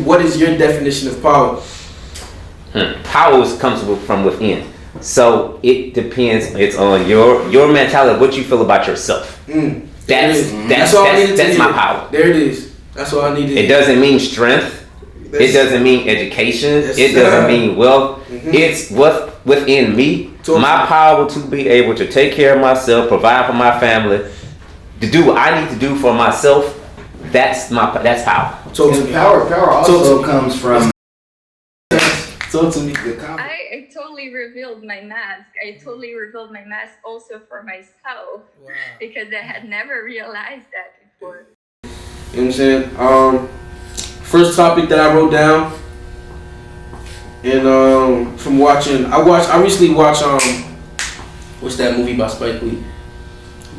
what is your definition of power? Power comes from within. So it depends. It's on your mentality, what you feel about yourself. That's my power. There it is. That's all I needed. It doesn't mean strength. It doesn't mean education. It doesn't mean wealth. It's what's within me. My power to be able to take care of myself, provide for my family, to do what I need to do for myself. That's power. Power also comes from. Talk to me. I totally revealed my mask. I totally revealed my mask also for myself. Wow. Because I had never realized that before. You know what I'm saying? First topic that I wrote down, and from watching, I recently watched what's that movie by Spike Lee?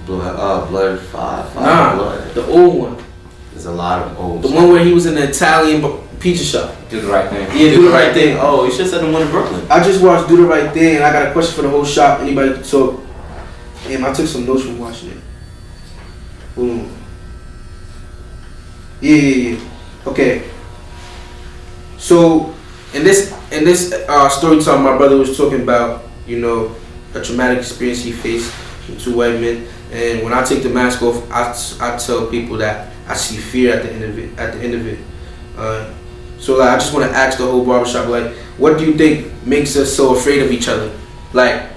Blood 5. Nah, Blood. The old one. There's a lot of old. The one where he was in the Italian pizza shop. Do the right thing. Yeah, do the right thing. Oh, you should have said the one in Brooklyn. I just watched Do the Right Thing, and I got a question for the whole shop. Anybody can talk? Damn, I took some notes from watching it. Hold on. Yeah. Okay. So in this story time, my brother was talking about, you know, a traumatic experience he faced with 2 white men. And when I take the mask off, I tell people that I see fear at the end of it. So like, I just want to ask the whole barbershop, like, what do you think makes us so afraid of each other? Like,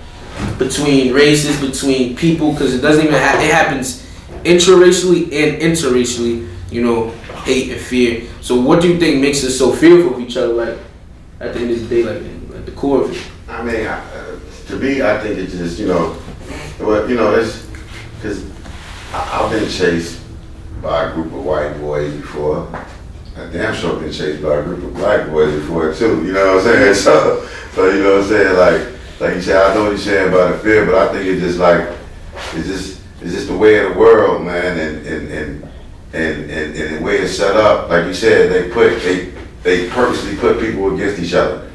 between races, between people, because it doesn't even it happens intraracially and interracially, you know, hate and fear. So what do you think makes us so fearful of each other, like, at the end of the day, like at the core of it? I mean, to me, I think it's just, you know, it's because I've been chased by a group of white boys before. I damn sure been chased by a group of black boys before too. You know what I'm saying? So you know what I'm saying? Like you said, I know what you're saying about the fear, but I think it's just like it's just the way of the world, man, and the way it's set up. Like you said, they purposely put people against each other.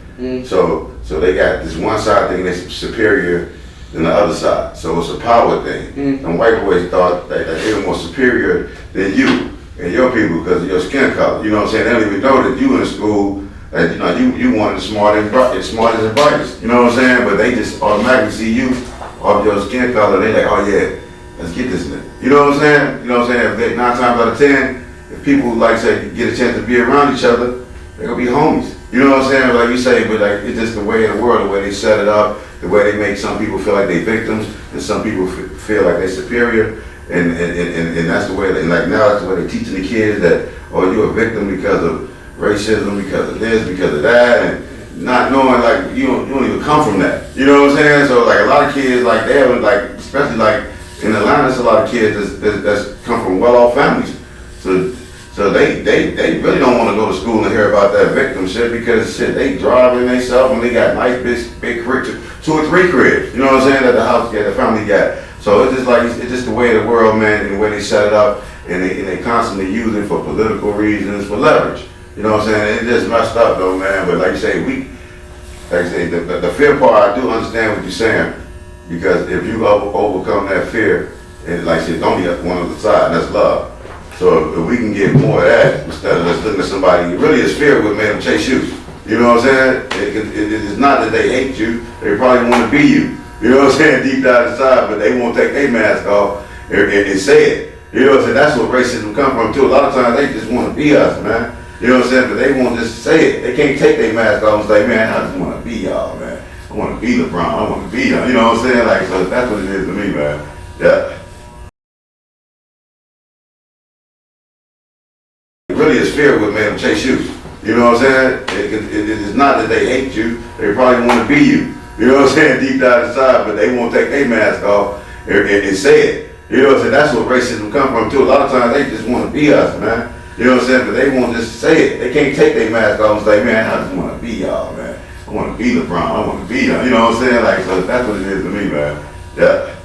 So they got this one side thinking they're superior than the other side. So it's a power thing. And white boys thought that they were more superior than you and your people because of your skin color. You know what I'm saying? They don't even know that you in school, that you one of the smartest and brightest. You know what I'm saying? But they just automatically see you off your skin color. They like, oh yeah, let's get this nigga. You know what I'm saying? You know what I'm saying? If they 9 times out of 10, if people like say get a chance to be around each other, they're gonna be homies. You know what I'm saying? Like you say, but like it's just the way of the world, the way they set it up, the way they make some people feel like they victims and some people feel like they're superior. And that's the way, and like now that's the way they're teaching the kids that, oh, you're a victim because of racism, because of this, because of that, and not knowing like you don't even come from that. You know what I'm saying? So like a lot of kids, like they have like, especially like in Atlanta, there's a lot of kids that's come from well-off families. So they really don't want to go to school and hear about that victim shit because shit, they driving themselves and they got nice big cribs, 2 or 3 cribs. You know what I'm saying? That the house got, the family got. So it's just like it's just the way of the world, man, and the way they set it up, and they constantly use it for political reasons, for leverage. You know what I'm saying? It's just messed up though, man. But like you say, the fear part, I do understand what you're saying, because if you overcome that fear, and like I said, don't be one on the side, and that's love. So if we can get more of that instead of just looking at somebody, really it's fear what made them chase you. You know what I'm saying? It's not that they hate you, they probably want to be you. You know what I'm saying? Deep down inside, but they won't take their mask off and say it. You know what I'm saying? That's what racism come from too. A lot of times they just want to be us, man. You know what I'm saying? But they won't just say it. They can't take their mask off and say, man, I just want to be y'all, man. I want to be LeBron. I want to be y'all. You know what I'm saying? Like, so that's what it is to me, man. Yeah. It really is fear what made them chase you. You know what I'm saying? It's not that they hate you. They probably want to be you. You know what I'm saying? Deep down inside, but they won't take their mask off and say it. You know what I'm saying? That's what racism come from too. A lot of times they just want to be us, man. You know what I'm saying? But they won't just say it. They can't take their mask off and say, man, I just want to be y'all, man. I want to be LeBron. I want to be y'all. You know what I'm saying? Like, so that's what it is to me, man. Yeah.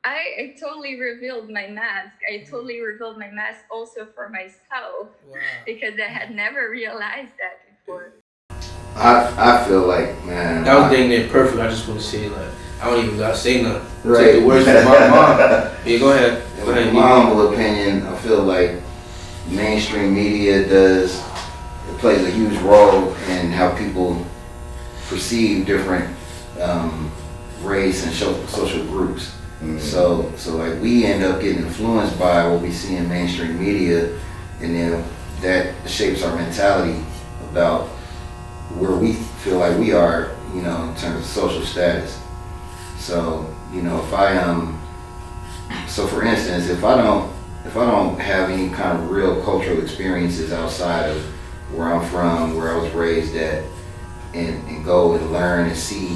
I totally revealed my mask. I totally revealed my mask also for myself. Wow. Because I had never realized that before. I feel like, man, that was dang near perfect. I just want to say, like, I don't even gotta say nothing. Right. Take the words from my mom. Yeah, go ahead. In my humble opinion, I feel like mainstream media does plays a huge role in how people perceive different race and social groups. Mm-hmm. So like we end up getting influenced by what we see in mainstream media, and then that shapes our mentality about where we feel like we are, you know, in terms of social status. So, you know, so for instance, if I don't have any kind of real cultural experiences outside of where I'm from, where I was raised at, and go and learn and see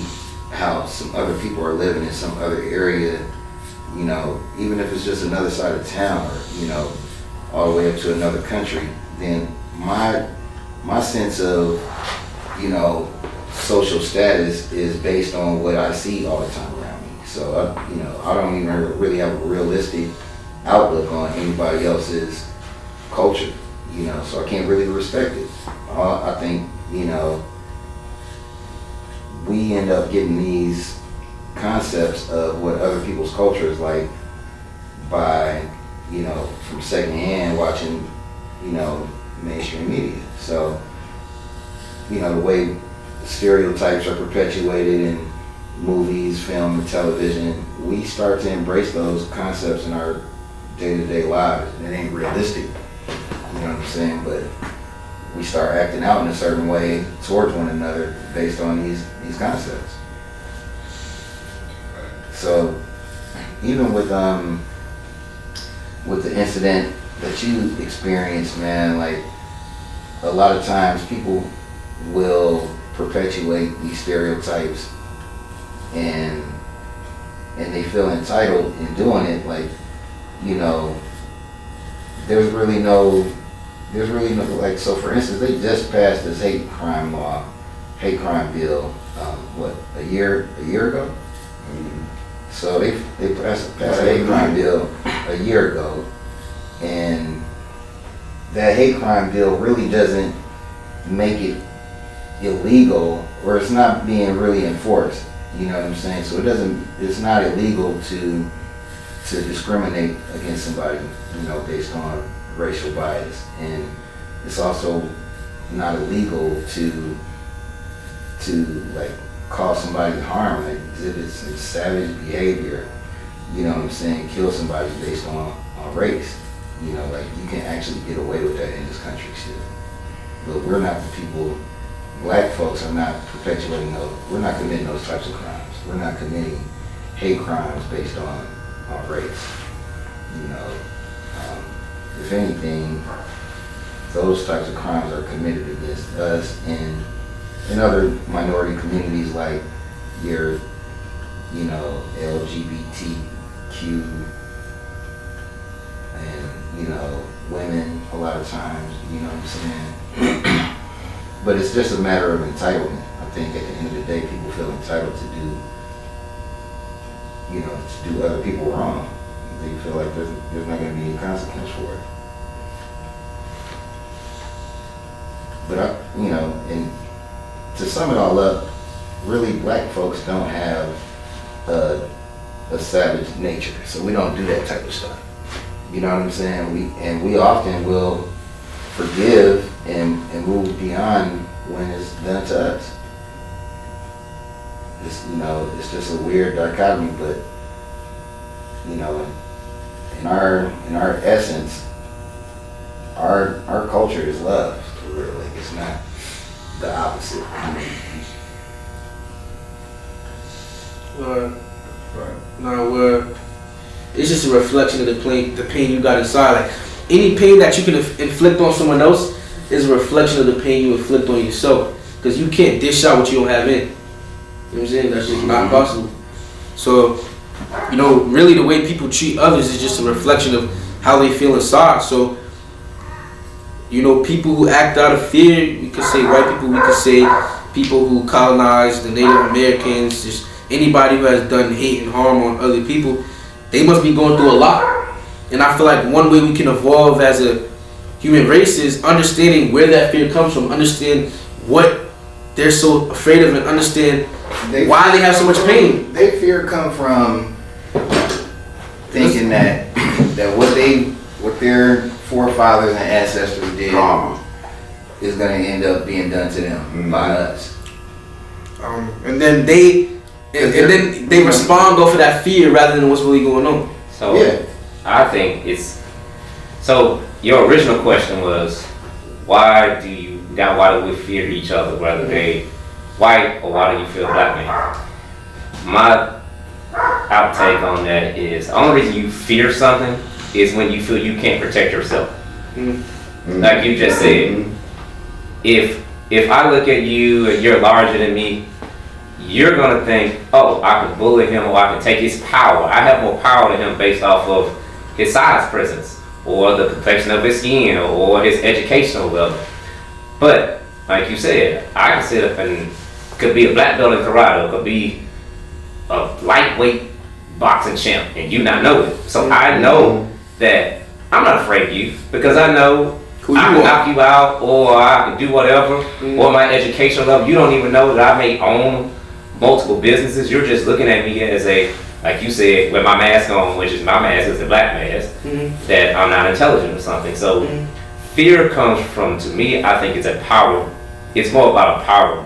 how some other people are living in some other area, you know, even if it's just another side of town or, you know, all the way up to another country, then my sense of, you know, social status is based on what I see all the time around me. So, you know, I don't even really have a realistic outlook on anybody else's culture, you know, so I can't really respect it. I think, you know, we end up getting these concepts of what other people's culture is like by, you know, from secondhand watching, you know, mainstream media. So, you know, the way stereotypes are perpetuated in movies, film, and television, we start to embrace those concepts in our day-to-day lives. It ain't realistic, you know what I'm saying? But we start acting out in a certain way towards one another based on these concepts. So even with the incident that you experienced, man, like a lot of times people will perpetuate these stereotypes and they feel entitled in doing it. Like, you know, there's really no, like, so for instance, they just passed this hate crime bill, a year ago? Mm-hmm. So they passed a hate crime bill a year ago, and that hate crime bill really doesn't make it illegal, or it's not being really enforced, you know what I'm saying? So it's not illegal to discriminate against somebody, you know, based on racial bias, and it's also not illegal to like cause somebody harm, like exhibit some savage behavior, you know what I'm saying, kill somebody based on race, you know, like you can actually get away with that in this country still. But we're not the people, black folks are not perpetuating those, we're not committing those types of crimes. We're not committing hate crimes based on race, you know. If anything, those types of crimes are committed against us and in other minority communities, like your, you know, LGBTQ and, you know, women a lot of times, you know what I'm saying? But it's just a matter of entitlement. I think at the end of the day, people feel entitled to do other people wrong. They feel like there's not going to be any consequence for it. But you know, and to sum it all up, really black folks don't have a savage nature, so we don't do that type of stuff. You know what I'm saying? We often will forgive and move beyond when it's done to us. It's, you know, it's just a weird dichotomy, but you know, in our essence, our culture is love, for real. Like, it's not the opposite. It's just a reflection of the pain you got inside. Like, any pain that you can inflict on someone else is a reflection of the pain you inflict on yourself. Because you can't dish out what you don't have in. You know what I'm saying? That's just not possible. So, you know, really the way people treat others is just a reflection of how they feel inside. So, you know, people who act out of fear, we could say white people, we could say people who colonized the Native Americans, just anybody who has done hate and harm on other people, they must be going through a lot. And I feel like one way we can evolve as a human race is understanding where that fear comes from, understand what they're so afraid of, and understand why they have so much pain. Their fear come from thinking that what their forefathers and ancestors did is going to end up being done to them by us. And then they respond off of that fear rather than what's really going on. So I think it's so. Your original question was, why do we fear each other, whether they white or why do you fear black man? My outtake on that is the only reason you fear something is when you feel you can't protect yourself. Like you just said, if I look at you and you're larger than me, you're gonna think, oh, I can bully him or I can take his power. I have more power than him based off of his size presence or the complexion of his skin or his educational level. But like you said, I can sit up and could be a black belt in karate, could be a lightweight boxing champ, and you not know it. So I know that I'm not afraid of you because I know I can knock you out or I can do whatever. Or my educational level, you don't even know that I may own multiple businesses. You're just looking at me as a, like you said, with my mask on, which is my mask is a black mask, that I'm not intelligent or something. So fear comes from, to me, I think it's a power. It's more about a power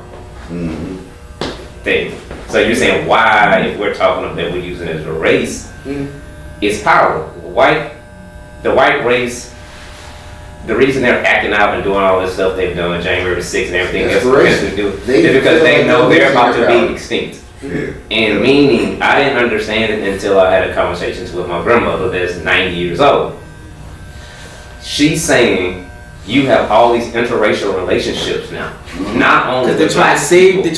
thing. So you're saying why, if we're talking about that we're using it as a race, it's power. The white race, the reason they're acting out and doing all this stuff they've done on January 6th and everything else to do is because they know they're about to be extinct. And meaning, I didn't understand it until I had a conversation with my grandmother that's 90 years old. She's saying, you have all these interracial relationships now. Not only they're trying to save their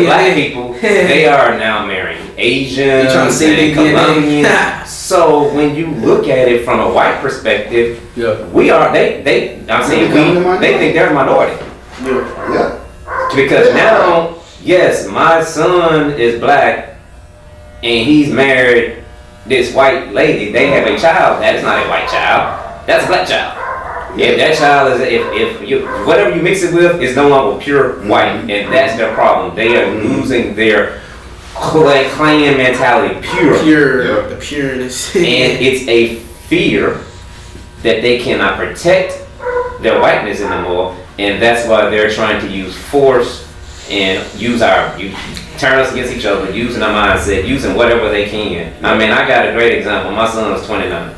black people, they are now marrying Asians and Colombians. So when you look at it from a white perspective, they think they're a minority. Because now, yes, my son is black and he's married this white lady. They have a child. That is not a white child. That's a black child. If that child is, if you, whatever you mix it with is no longer pure white, and that's their problem. They are losing their clan mentality, the pureness. And it's a fear that they cannot protect their whiteness anymore, and that's why they're trying to use force and turn us against each other, using our mindset, using whatever they can. I mean, I got a great example. My son was 29.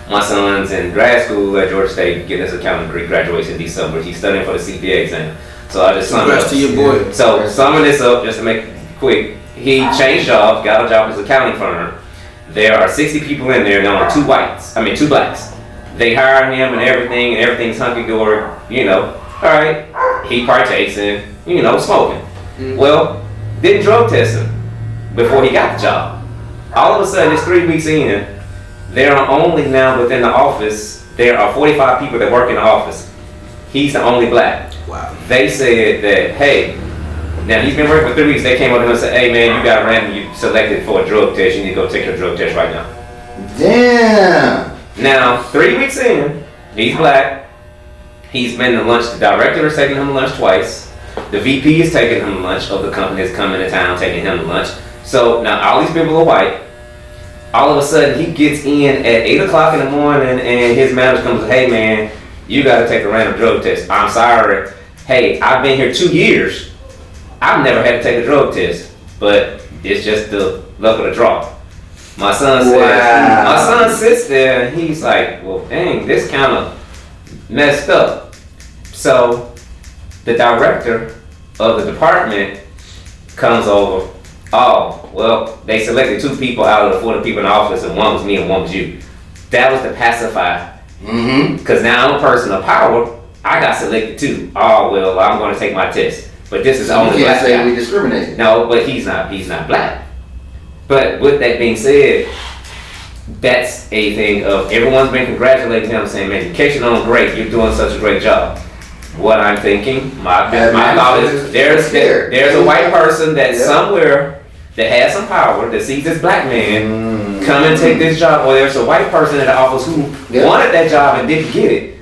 My son's in grad school at Georgia State, getting his accounting degree, graduates in December. He's studying for the CPA exam. So I just summed up. To your boy. So summing this up, just to make it quick, he changed jobs, got a job as an accounting firm. There are 60 people in there, and only two blacks. They hire him and everything's hunky-dory, All right, he partakes in, smoking. Well, didn't drug test him before he got the job. All of a sudden, it's 3 weeks in. There are only now within the office, there are 45 people that work in the office. He's the only black. Wow. They said that, hey, now he's been working for 3 weeks. They came up to him and said, hey man, you selected for a drug test. You need to go take your drug test right now. Damn. Now, 3 weeks in, he's black. He's been to lunch. The director is taking him to lunch twice. The VP is taking him to lunch of the company that's coming to town, taking him to lunch. So now all these people are white. All of a sudden, he gets in at 8 o'clock in the morning and his manager comes, hey man, you gotta take a random drug test. I'm sorry. Hey, I've been here 2 years. I've never had to take a drug test, but it's just the luck of the draw. My son sits there and he's like, well, dang, this kind of messed up. So the director of the department comes over. Oh, well, they selected 2 people out of the 40 people in the office, and one was me and one was you. That was to pacify. Because now I'm a person of power. I got selected too. Oh, well, I'm going to take my test. But this is only black guy. You can't say we discriminate. No, but he's not black. But with that being said, that's a thing of everyone's been congratulating him, saying, man, education on great. You're doing such a great job. What I'm thinking, my thought is there's a white person that's somewhere that has some power, that sees this black man come and take this job, or there's a white person in the office who wanted that job and didn't get it.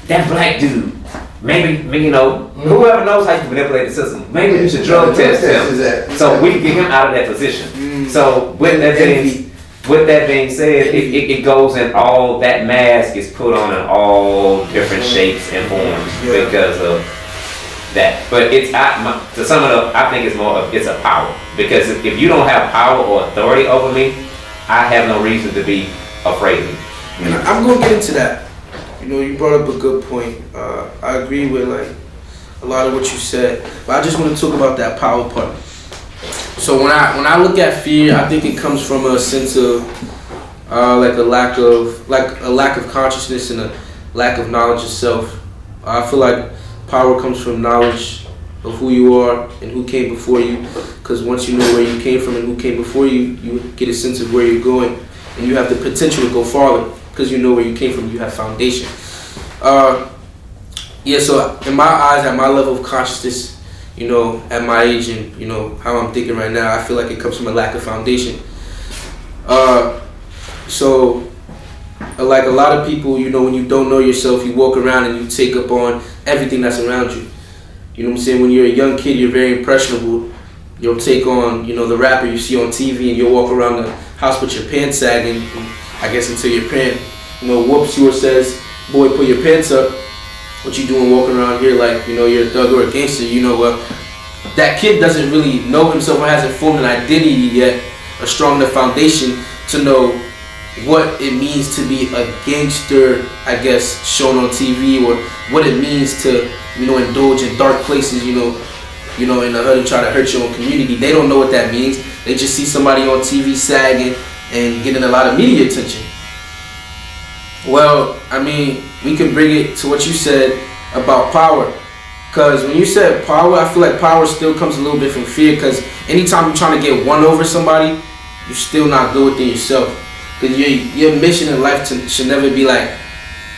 That black dude, maybe whoever knows how you manipulate the system, maybe you should drug test him so we can get him out of that position. So with that being, with that being said, it goes in all, that mask is put on in all different shapes and forms because of that. But to sum it up, I think it's more of, it's a power. Because if you don't have power or authority over me, I have no reason to be afraid of you. And I'm going to get into that. You know, you brought up a good point. I agree with like a lot of what you said, but I just want to talk about that power part. So when I look at fear, I think it comes from a sense of like a lack of consciousness and a lack of knowledge of self. I feel like power comes from knowledge of who you are and who came before you. Because once you know where you came from and who came before you, you get a sense of where you're going, and you have the potential to go farther because you know where you came from. You have foundation. So in my eyes, at my level of consciousness, you know, at my age and, you know, how I'm thinking right now, I feel like it comes from a lack of foundation. Like a lot of people, you know, when you don't know yourself, you walk around and you take up on everything that's around you. You know what I'm saying? When you're a young kid, you're very impressionable. You'll take on, you know, the rapper you see on TV, and you'll walk around the house with your pants sagging, I guess, until your parent, you know, whoops you or says, boy, pull your pants up. What you doing walking around here like, you know, you're a thug or a gangster? You know, that kid doesn't really know himself or hasn't formed an identity yet, a strong enough foundation to know what it means to be a gangster, I guess, shown on TV, or what it means to, you know, indulge in dark places, you know, in the hood and try to hurt your own community. They don't know what that means. They just see somebody on TV sagging and getting a lot of media attention. Well, I mean, we can bring it to what you said about power. Because when you said power, I feel like power still comes a little bit from fear. Because anytime you're trying to get one over somebody, you're still not good within yourself. Because your mission in life should never be like,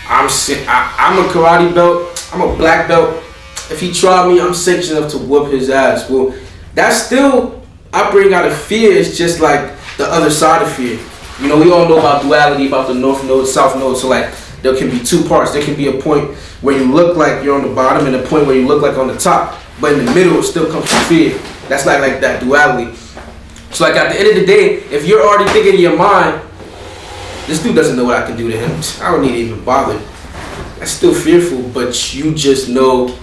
I'm a karate belt, I'm a black belt. If he tried me, I'm sanctioned enough to whoop his ass. Well, that's still operating out of fear. It's just like the other side of fear. You know, we all know about duality, about the North Node, South Node. So like, there can be two parts. There can be a point where you look like you're on the bottom and a point where you look like on the top. But in the middle, it still comes from fear. That's like that duality. So like at the end of the day, if you're already thinking in your mind, this dude doesn't know what I can do to him, I don't need to even bother. That's still fearful, but you just know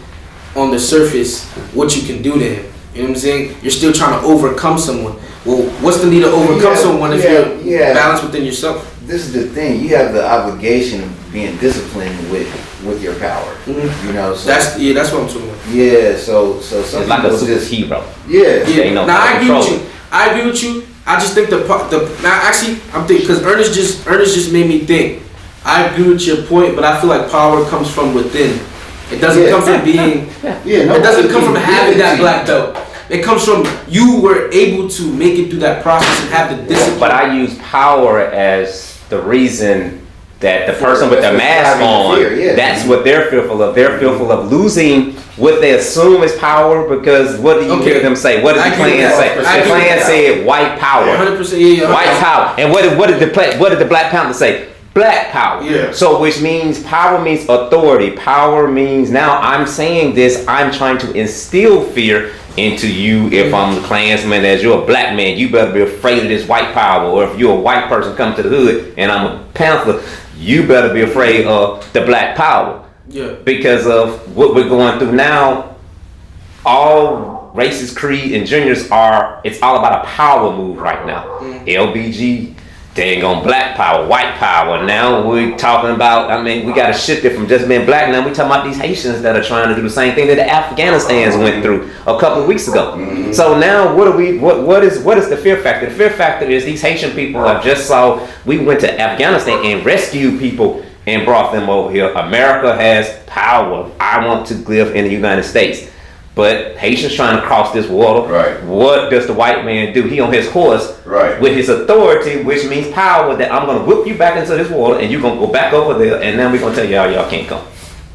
on the surface what you can do to him. You know what I'm saying? You're still trying to overcome someone. Well, what's the need to overcome someone if you're balanced within yourself? This is the thing. You have the obligation of being disciplined with your power. Mm-hmm. You know, so that's what I'm talking about. Yeah, so some it's like a superhero. Yeah. Now I agree with you. I just think I'm thinking because Ernest just made me think. I agree with your point, but I feel like power comes from within. It doesn't come from being. It doesn't come from having that black belt. It comes from you were able to make it through that process and have the discipline. But I use power as the reason that the person with the mask on, that's what they're fearful of. They're fearful of losing what they assume is power, because what do you hear them say? What does the Klan say? The Klan said white power. 100%. White power. And what did the Black Panther say? Black power. Yeah. So which means power means authority. Power means now I'm saying this, I'm trying to instill fear into you. If I'm the Klansman, as you're a black man, you better be afraid of this white power. Or if you're a white person come to the hood and I'm a Panther, you better be afraid of the black power. Yeah. Because of what we're going through now, all races, creed, and genders it's all about a power move right now. LBG, dang on black power, white power. Now we're talking about, we got to shift it from just being black. Now we're talking about these Haitians that are trying to do the same thing that the Afghanistans went through a couple of weeks ago. Mm-hmm. So now what is the fear factor? The fear factor is these Haitian people we went to Afghanistan and rescued people and brought them over here. America has power. I want to live in the United States. But Haitians trying to cross this water. Right. What does the white man do? He on his horse with his authority, which means power, that I'm going to whip you back into this water and you're going to go back over there, and then we're going to tell y'all can't come.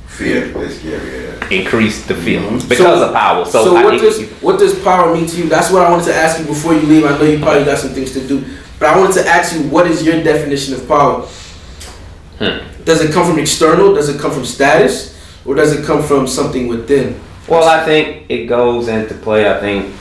Fear is scary. Increase the fear because of power. So what does power mean to you? That's what I wanted to ask you before you leave. I know you probably got some things to do, but I wanted to ask you, what is your definition of power? Does it come from external? Does it come from status? Or does it come from something within? Well, I think it goes into play. I think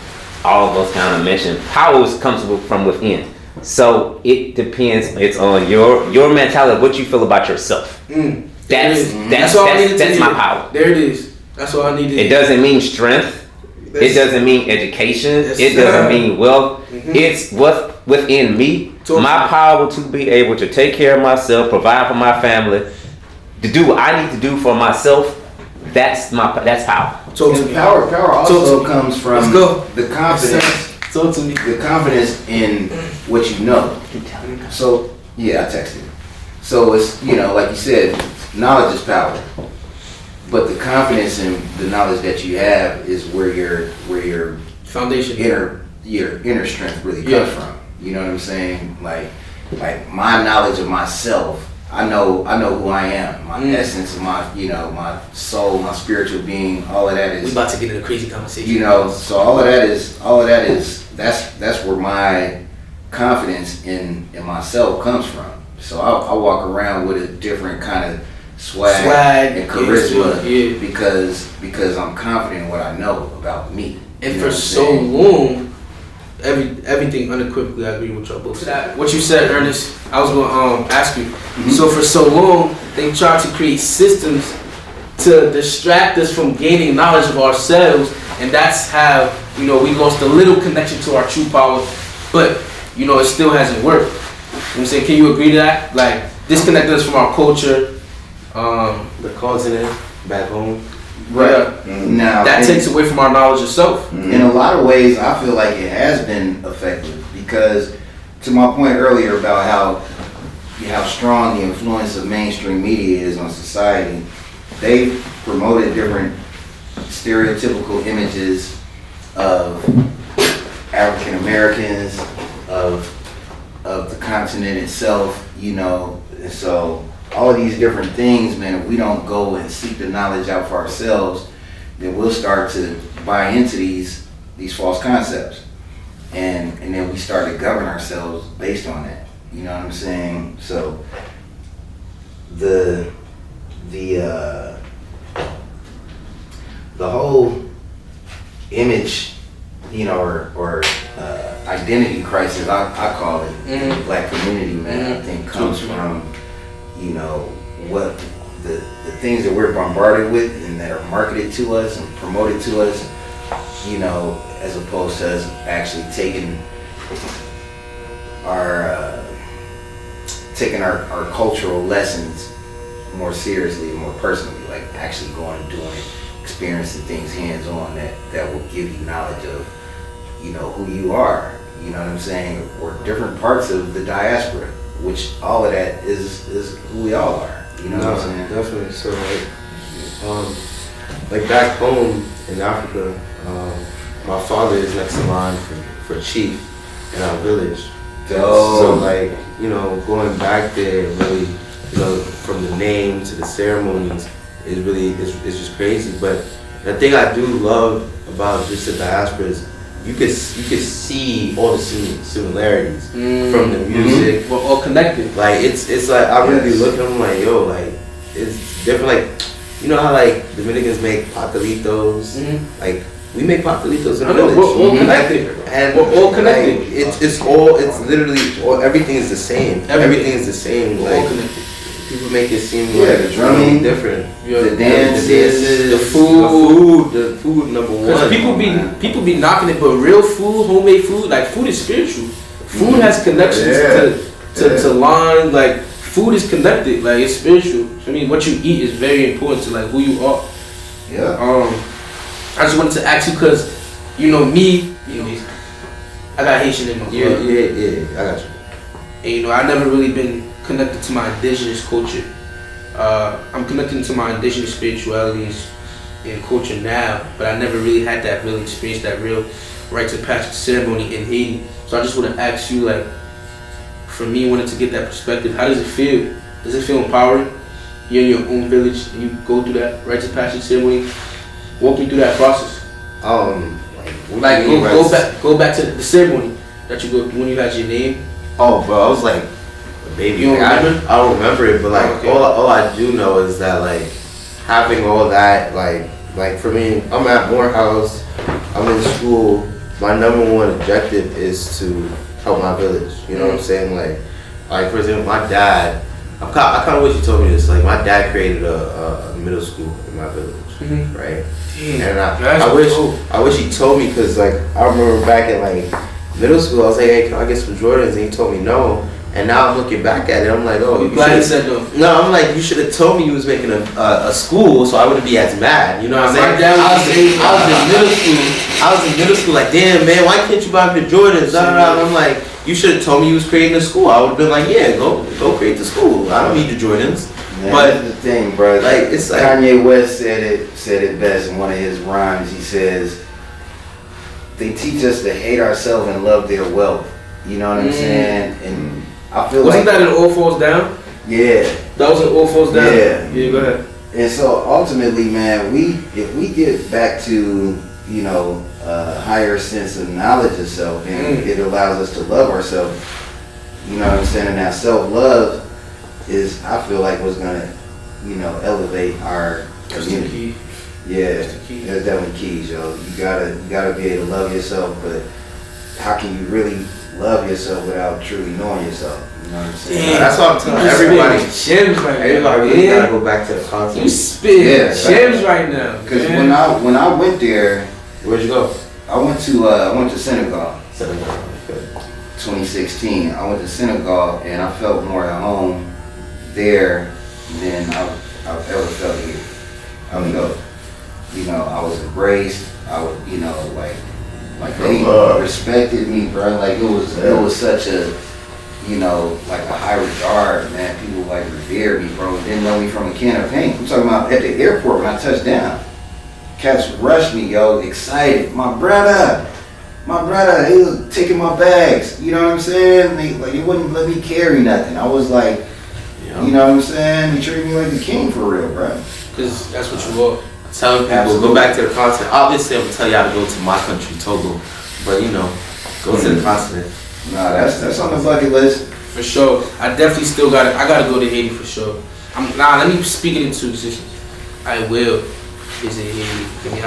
all of us kind of mentioned power comes from within. So it depends. It's on your mentality, what you feel about yourself. That's all I needed to that's my hear. power. There it is. That's all I needed. It doesn't mean strength. It doesn't mean education. It doesn't mean wealth. It's what's within me. My power to be able to take care of myself, provide for my family, to do what I need to do for myself. That's power. And power also comes from the confidence. Talk to me. The confidence in what you know. So yeah, I texted. So it's, you know, like you said, knowledge is power. But the confidence in the knowledge that you have is where your Foundation, your inner strength really comes from. You know what I'm saying? Like my knowledge of myself, I know who I am, my essence, my my soul, my spiritual being, all of that is. We about to get in a crazy conversation. You know, so all of that is that's where my confidence in myself comes from. So I walk around with a different kind of swag and charisma because I'm confident in what I know about me. And for so long, everything unequivocally, I agree with y'all both. What you said, Ernest, I was going to ask you. So for so long, they tried to create systems to distract us from gaining knowledge of ourselves, and that's how we lost a little connection to our true power. But it still hasn't worked. You know what I'm saying? Can you agree to that? Like, disconnect us from our culture. The continent back home. Right. Now that takes away from our knowledge of self. In a lot of ways, I feel like it has been effective because, to my point earlier about how strong the influence of mainstream media is on society, they've promoted different stereotypical images of African Americans, of the continent itself, and so all of these different things, man, if we don't go and seek the knowledge out for ourselves, then we'll start to buy into these false concepts. And then we start to govern ourselves based on that. You know what I'm saying? So the whole image, or identity crisis, I call it, in the Black community, man, I think comes from what the things that we're bombarded with and that are marketed to us and promoted to us, as opposed to us actually taking our cultural lessons more seriously and more personally, like actually going and doing it, experiencing things hands-on that will give you knowledge of who you are, you know what I'm saying, or different parts of the diaspora, which all of that is who we all are. You know what I'm saying? Definitely. So like back home in Africa, my father is next in line for chief in our village. So like, going back there really, from the name to the ceremonies is really it's just crazy. But the thing I do love about just the diaspora is you could see all the similarities from the music. We're all connected. Like it's like I really look at them like, yo, like it's different. Like how like Dominicans make pastelitos. Like we make pastelitos in the village. We're all connected. And we're all connected. Like, it's literally everything is the same. Everything is the same. We're all connected. People make it seem like the drumming, different. The dances, the food, number one. Because people be knocking it, but real food, homemade food, like food is spiritual. Food has connections to line. Like food is connected, like it's spiritual. So, I mean, what you eat is very important to like who you are. Yeah. I just wanted to ask you because me, I got Haitian in my blood. Yeah, I got you. And I never really been connected to my indigenous culture. I'm connecting to my indigenous spiritualities and culture now, but I never really had that real experience, that real rites of passage ceremony in Haiti. So I just want to ask you, like, for me, wanted to get that perspective. How does it feel? Does it feel empowering? You're in your own village and you go through that rites of passage ceremony. Walk me through that process. Go back to the ceremony that you go when you had your name. Oh, bro, I was like a baby. You don't remember? I don't remember it, but like all I do know is that like having all that like for me, I'm at Morehouse. I'm in school. My number one objective is to help my village. You know what I'm saying? Like for example, my dad. I kind of wish you told me this. Like my dad created a middle school in my village, right? And I wish he told me, because like I remember back in like middle school, I was like, hey, can I get some Jordans? And he told me no. And now I'm looking back at it, I'm like, oh, glad he said no. No, I'm like, you should have told me you was making a school, so I wouldn't be as mad. You know what I'm saying? I was in middle school, like, damn man, why can't you buy me the Jordans? And I'm like, you should have told me you was creating a school. I would have been like, yeah, go create the school. I don't need the Jordans. Man, but that's the thing, bro. Like it's like Kanye West said it best in one of his rhymes. He says, "They teach us to hate ourselves and love their wealth." You know what I'm saying? And I feel wasn't that in All Falls Down? Yeah, that was in All Falls Down. Yeah, go ahead. And so ultimately, man, if we get back to a higher sense of knowledge of self, and it allows us to love ourselves. You know what I'm saying? And that self-love is, I feel like, what's gonna, elevate our community. Yeah, that's definitely keys, yo. You gotta be able to love yourself, but how can you really love yourself without truly knowing yourself? You know what I'm saying? Damn, that's what I'm telling everybody. Gems right now. Everybody really gotta go back to the content. You spit gems right now. Because when I went there, where'd you go? I went to Senegal. 2016. I went to Senegal and I felt more at home there than I've ever felt here. I was embraced. I was, like they respected me, bro. Like it was such a, like a high regard, man. People like revered me, bro. Didn't know me from a can of paint. I'm talking about at the airport when I touched down. Cats rushed me, yo, excited. My brother, he was taking my bags. You know what I'm saying? He wouldn't let me carry nothing. I was like, you know what I'm saying? He treated me like the king for real, bro. Because that's what you are. Telling people, go back to the content. Obviously, I'm gonna tell y'all to go to my country, Togo, but go to the continent. Nah, that's on the bucket list. For sure. I definitely still I gotta go to Haiti for sure. Let me speak it into existence. I will visit Haiti.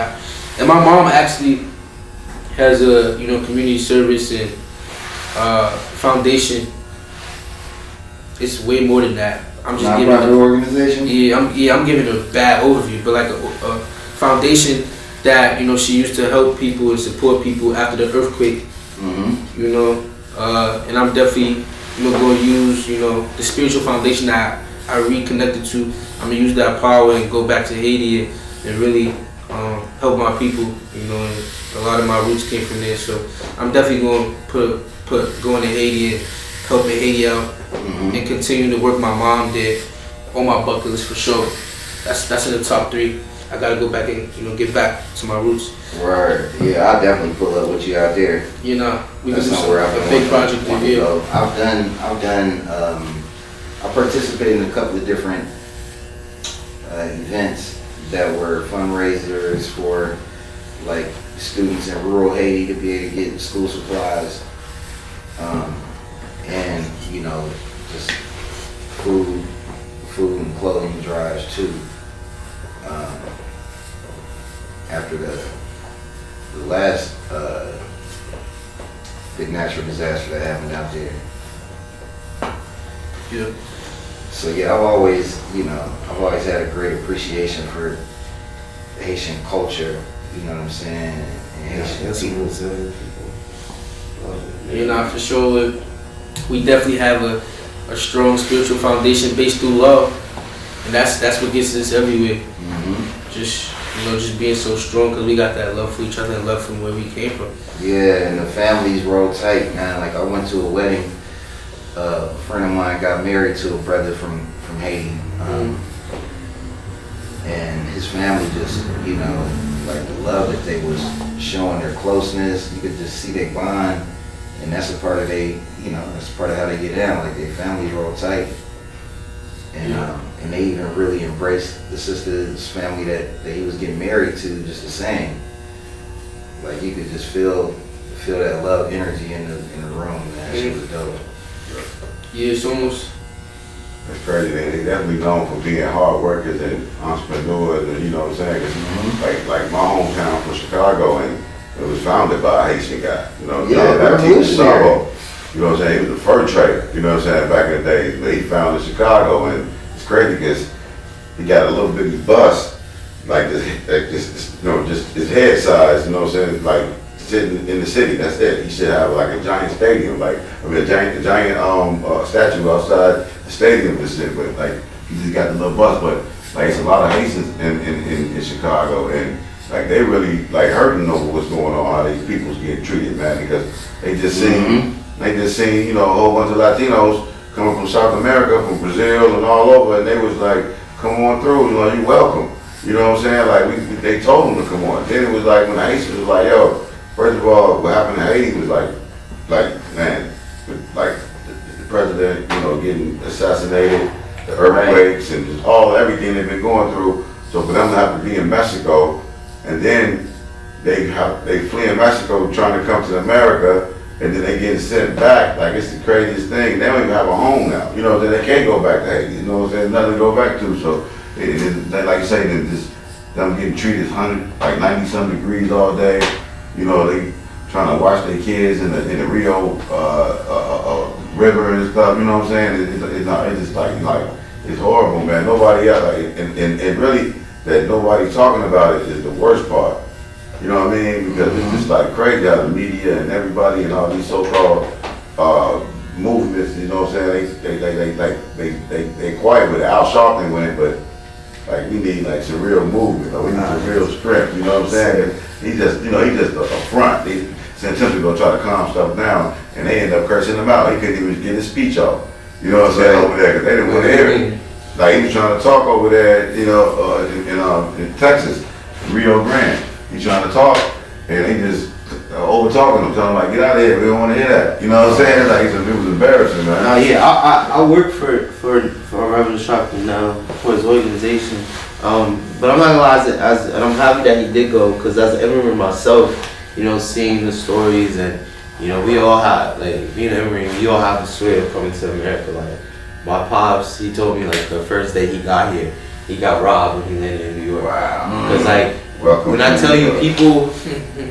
And my mom actually has a community service and foundation. It's way more than that. I'm just giving an organization. I'm giving a bad overview, but like a foundation that she used to help people and support people after the earthquake. And I'm definitely going to use the spiritual foundation that I reconnected to. I'm gonna use that power and go back to Haiti and really help my people. And a lot of my roots came from there, so I'm definitely going to put going to Haiti and helping Haiti out. And continuing to work my mom did on my bucket list for sure. That's in the top 3. I gotta go back and get back to my roots. Right. Yeah, I'll definitely pull up with you out there. We can do a big project there. I participated in a couple of different events that were fundraisers for like students in rural Haiti to be able to get school supplies. And just food and clothing drives too. After the last big natural disaster that happened out there. Yeah. So yeah, I've always had a great appreciation for Haitian culture. You know what I'm saying? And Haitian people. For sure. We definitely have a strong spiritual foundation based through love, and that's what gets us everywhere. Just being so strong because we got that love for each other and love from where we came from. Yeah, and the families roll tight, man. Like I went to a wedding. A friend of mine got married to a brother from Haiti, and his family just like the love that they was showing, their closeness. You could just see their bond. And that's a part of that's part of how they get down. Like their families roll tight, and they even really embraced the sister's family that he was getting married to, just the same. Like you could just feel that love energy in the room, man. That shit was dope. Yeah, it's almost. It's crazy. They definitely known for being hard workers and entrepreneurs, and you know what I'm saying. 'Cause like my hometown from Chicago, and it was founded by a Haitian guy. Revolutionary. You know what I'm saying? He was a fur trader, you know what I'm saying, back in the day. But he found in Chicago, and it's crazy because he got a little bitty bust, like this, you know, just his head size, you know what I'm saying, like sitting in the city. That's it. He should have like a giant stadium, like a giant statue outside the stadium and shit. But like he just got the little bust. But like it's a lot of Haitians in Chicago, and like they really like hurting over what's going on, how these people's getting treated, man, because they just seen you know a whole bunch of Latinos coming from South America, from Brazil and all over, and they was like, come on through, you know, you welcome. You know what I'm saying? Like they told them to come on. Then it was like when the Haitians was like, yo, first of all, what happened in Haiti was like man, like the president, you know, getting assassinated, the earthquakes and just everything they've been going through. So for them to have to be in Mexico, and then they flee in Mexico trying to come to America, and then they get sent back. Like it's the craziest thing. They don't even have a home now. You know, they can't go back to Haiti. You know what I'm saying? Nothing to go back to. So they like you say, them getting treated 90-some degrees all day. You know, they trying to watch their kids in the Rio river and stuff. You know what I'm saying? It's just like it's horrible, man. Nobody else, and really that nobody's talking about it is the worst part. You know what I mean? Because it's just like crazy how the media and everybody and all these so-called movements, you know what I'm saying? They quiet with it. Al Sharpton went, but like we need like some real movement. Like, we need some real strength. You know what I'm saying? He just a front. They sent him to go try to calm stuff down, and they end up cursing him out. He couldn't even get his speech off. You know what I'm saying? Over there, because they didn't want to hear it. Like he was trying to talk over there, you know, in Texas, Rio Grande. He's trying to talk, and they just over talking him, telling him like, get out of here, we don't want to hear that. You know what I'm saying? Like it was embarrassing, man. Yeah, I work for Reverend Sharpton now for his organization, but I'm not gonna lie, and I'm happy that he did go, because as an immigrant myself, you know, seeing the stories, and you know, we all have, like being an immigrant, we all have the story of coming to America. Like my pops, he told me like the first day he got here, he got robbed when he landed in New York. Wow. Because like, Welcome when I tell you people,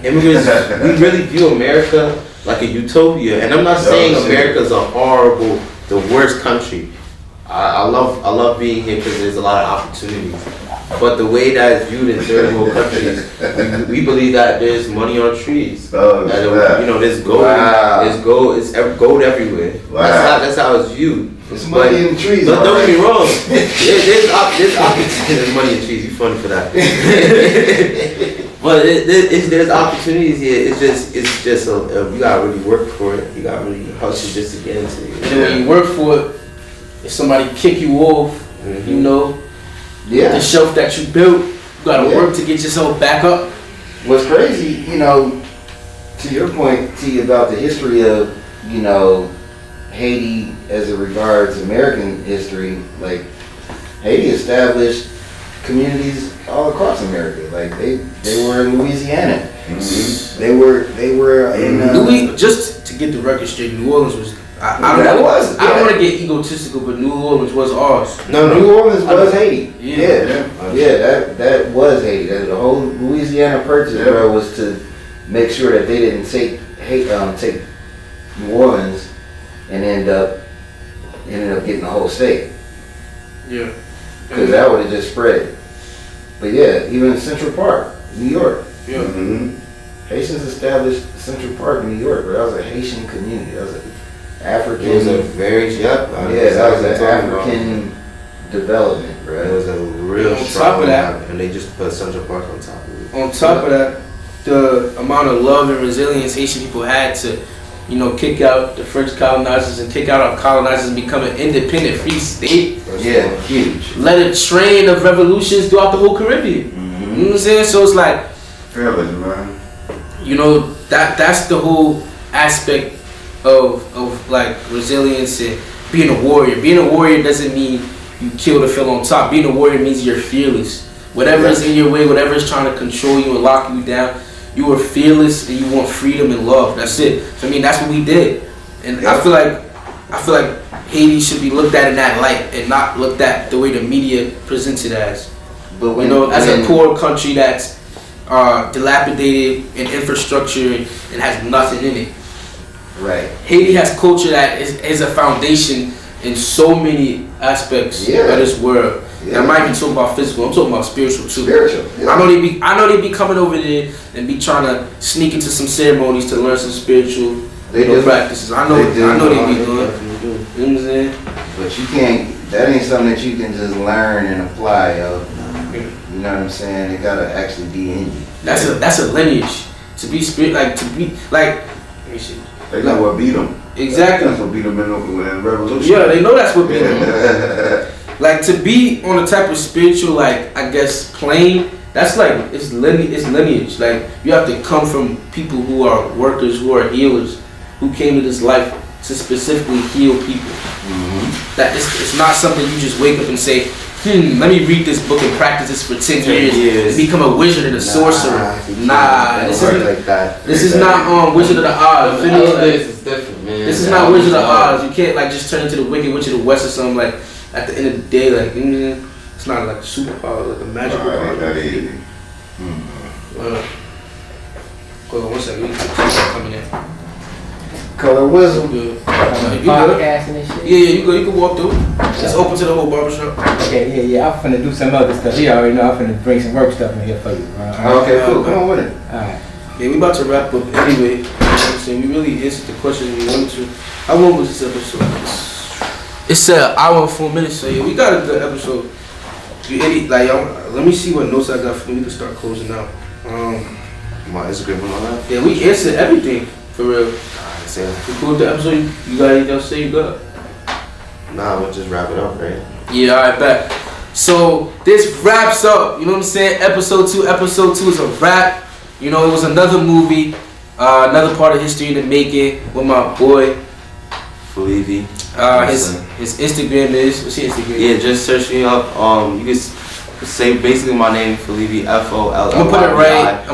immigrants, we really view America like a utopia. And I'm not saying America's a horrible, the worst country. I love being here because there's a lot of opportunities. But the way that it's viewed in third world countries, we believe that there's money on trees. That, you know, there's gold. There's gold. It's gold everywhere. Wow. That's how it's viewed. There's money in the trees. Don't get me wrong. There's money in trees. You're funny for that. But there's opportunities here. It's just you gotta really work for it. You gotta really hustle just to get into it. And then when you work for it, if somebody kick you off, you know, the shelf that you built, you gotta work to get yourself back up. What's crazy, you know, to your point, T, about the history of, you know, Haiti as it regards American history, like Haiti established communities all across America. Like they were in Louisiana. Mm-hmm. They were in just to get the record straight, New Orleans was. I don't want to get egotistical, but New Orleans was ours. No, New Orleans was Haiti. That was Haiti. The whole Louisiana purchase, bro, was to make sure that they didn't take New Orleans and ended up getting the whole state. Yeah. Because that would have just spread. But yeah, even in Central Park, New York. Yeah. Mm-hmm. Haitians established Central Park in New York, but that was a Haitian community. That was an African. It was a very that was an African development, bro. It was a real on strong top of that, and they just put Central Park on top of it. On top of that, the amount of love and resilience Haitian people had to, you know, kick out the French colonizers and kick out our colonizers and become an independent free state. Huge. Led a train of revolutions throughout the whole Caribbean. Mm-hmm. You know what I'm saying? So it's like, fearless, man. You know, that's the whole aspect of like resilience and being a warrior. Being a warrior doesn't mean you kill to feel on top. Being a warrior means you're fearless. Whatever is in your way, whatever is trying to control you and lock you down, you are fearless and you want freedom and love. That's it. So I mean, that's what we did. And I feel like Haiti should be looked at in that light and not looked at the way the media presents it as. But when, you know, as a poor country that's dilapidated in infrastructure and has nothing in it. Right. Haiti has culture that is a foundation in so many aspects of this world. Yeah. I'm not even talking about physical. I'm talking about spiritual too. Yeah. I know they be coming over there and be trying to sneak into some ceremonies to learn some spiritual practices. I know they be doing. You know what I'm saying? But you can't. That ain't something that you can just learn and apply, yo. You know what I'm saying? It gotta actually be in you. That's a lineage to be let me see. They know what beat them. Exactly. That's what beat them in the revolution. Yeah, they know that's what beat them. Like to be on a type of spiritual, like I guess plane. That's like it's lineage. Like you have to come from people who are workers, who are healers, who came to this life to specifically heal people. That it's not something you just wake up and say, let me read this book and practice this for 10 years and become a wizard and a sorcerer. This is not Wizard of the Oz. This is different, man. This is not Wizard of Oz. You can't like just turn into the Wicked Witch of the West or something. Like at the end of the day, like it's not like a superpower, like a magical power. That easy. Hold on one second. We need to coming in. Color Whistle. Good. Podcast and this shit. Yeah, you go. You can walk through. It's open to the whole barbershop. Okay, yeah. I'm finna do some other stuff. You already know I'm finna bring some work stuff in here for you. Okay, cool. Come on with it. Alright. Yeah, we about to wrap up anyway. You know what I'm saying? We really answered the questions we wanted to. How long was this episode? It said an hour and 4 minutes, so yeah, we got a good episode. Let me see what notes I got for me to start closing out. My Instagram and all that. Yeah, we answered everything, for real. You cool with the episode? You got anything else to say? You got? Nah, we'll just wrap it up, right? Yeah, alright, bet. So this wraps up, you know what I'm saying? Episode 2 is a wrap. You know, it was another movie, another part of history in the making with my boy. Felivi. His Instagram is, what's your Instagram? Yeah, just search me up. You can say basically my name, Felivi, Folli. I'm gonna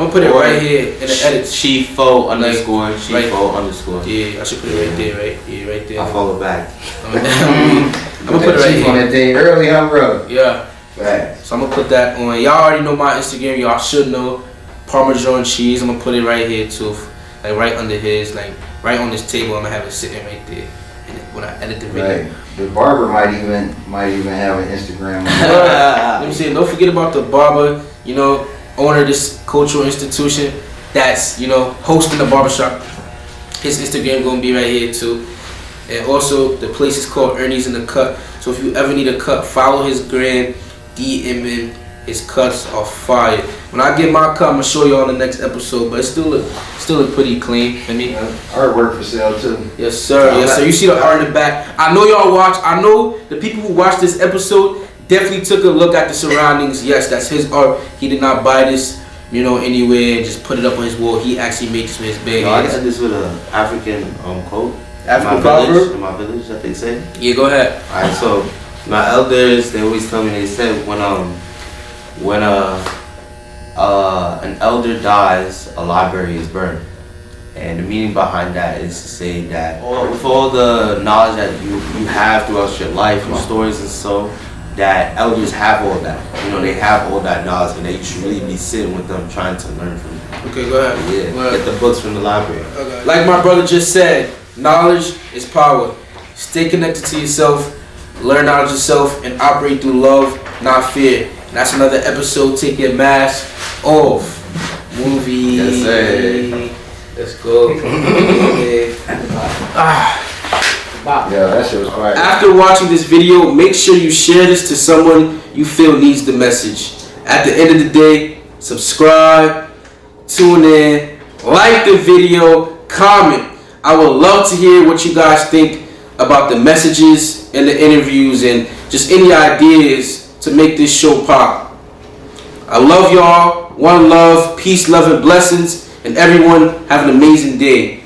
put it right here in the edits. Chifo underscore. Yeah, I should put it right there, right? Yeah, right there. I'll follow back. I'm gonna put it right here. On that day early, I'm bro. Yeah. Right. So I'm gonna put that on. Y'all already know my Instagram. Y'all should know. Parmesan cheese. I'm gonna put it right here too, like right under his, like right on this table. I'm gonna have it sitting right there. And when I edit the video. Right. The barber might even have an Instagram. Let me say, don't forget about the barber, you know, owner of this cultural institution that's, you know, hosting the barbershop. His Instagram gonna be right here too. And also the place is called Ernie's in the Cut. So if you ever need a cut, follow his gram, DM him. His cuts are fire. When I get my cut, I'm gonna show y'all in the next episode, but it's still look pretty clean. I mean, artwork for sale too. Yes sir, yes sir. You see the art in the back. I know y'all watch. I know the people who watched this episode definitely took a look at the surroundings. Yes, that's his art. He did not buy this, you know, anywhere and just put it up on his wall. He actually made this with his bare I hands. did this with an African quote. African proverb. In my village, that they say. Yeah, go ahead. Alright, so my elders, they always tell me, they said when an elder dies, a library is burned. And the meaning behind that is to say that with all the knowledge that you have throughout your life, your stories and so, that elders have all that. You know, they have all that knowledge and that you should really be sitting with them trying to learn from them. Okay, go ahead. Yeah, go ahead. get the books from the library. Okay. Like my brother just said, knowledge is power. Stay connected to yourself, learn knowledge yourself, and operate through love, not fear. And that's another episode. Take your mask off. Movie. Yes, sir. Let's go. Yeah, that shit was quiet. After watching this video, make sure you share this to someone you feel needs the message. At the end of the day, subscribe, tune in, like the video, comment. I would love to hear what you guys think about the messages and the interviews and just any ideas to make this show pop. I love y'all. One love, peace, love, and blessings. And everyone have an amazing day.